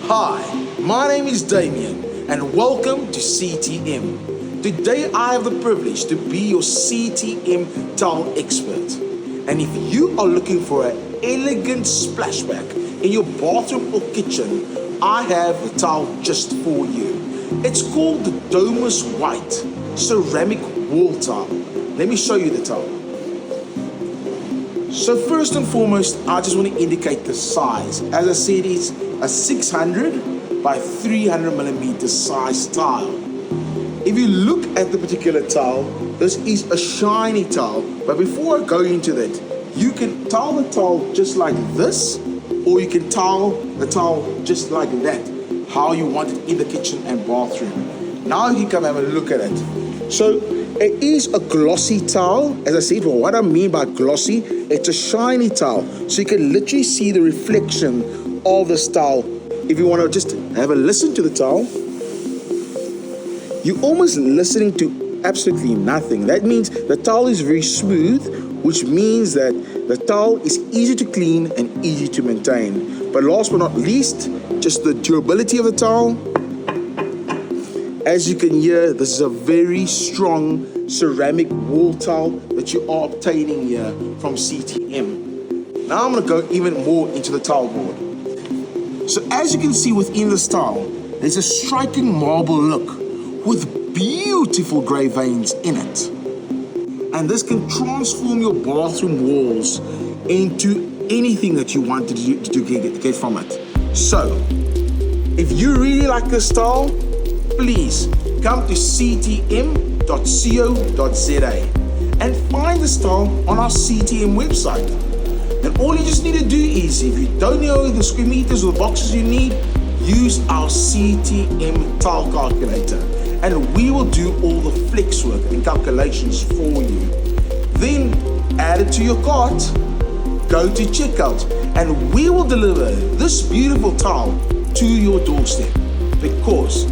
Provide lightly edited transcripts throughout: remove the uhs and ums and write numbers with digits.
Hi, my name is Damien and welcome to CTM. Today I have the privilege to be your CTM towel expert. And if you are looking for an elegant splashback in your bathroom or kitchen, I have the towel just for you. It's called the Domus White Ceramic Wall Towel. Let me show you the towel. So first and foremost, I just want to indicate the size. As I said, it's a 600 by 300 millimeter size towel. If you look at the particular towel, this is a shiny towel. But before I go into that, you can towel the towel just like this, or you can towel the towel just like that, how you want it in the kitchen and bathroom. Now you can come have a look at it. So it is a glossy towel. As I said, well, what I mean by glossy, it's a shiny towel. So you can literally see the reflection of this towel. If you want to just have a listen to the towel, you're almost listening to absolutely nothing. That means the towel is very smooth, which means that the towel is easy to clean and easy to maintain. But last but not least, just the durability of the towel. As you can hear, this is a very strong ceramic wall towel that you are obtaining here from CTM. Now I'm going to go even more into the towel board. So as you can see within this towel, there's a striking marble look with beautiful grey veins in it. And this can transform your bathroom walls into anything that you want to get from it. So, if you really like this towel, please come to ctm.co.za and find this towel on our CTM website. And all you just need to do is, if you don't know the square meters or the boxes you need, use our CTM towel calculator and we will do all the flex work and calculations for you. Then add it to your cart, go to checkout, and we will deliver this beautiful towel to your doorstep, because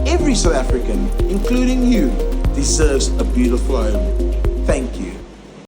every South African, including you, deserves a beautiful home. Thank you.